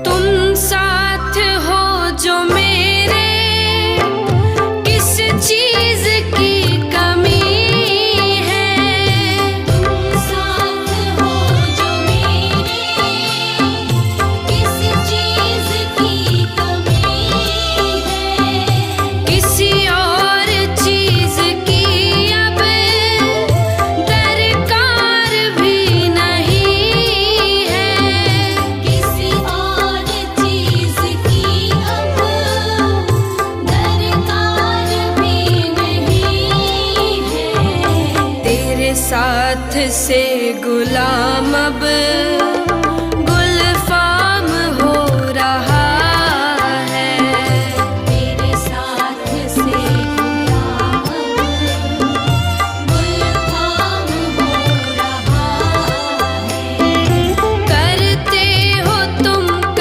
तुम साथ हो जो मेरे, किस चीज की कमी है। तुम साथ हो जो मेरे, किस चीज की कमी है। किसी और चीज की अब दरकार भी नहीं है। किसी और चीज की अब दरकार भी नहीं है। तेरे साथ से गुलाम अब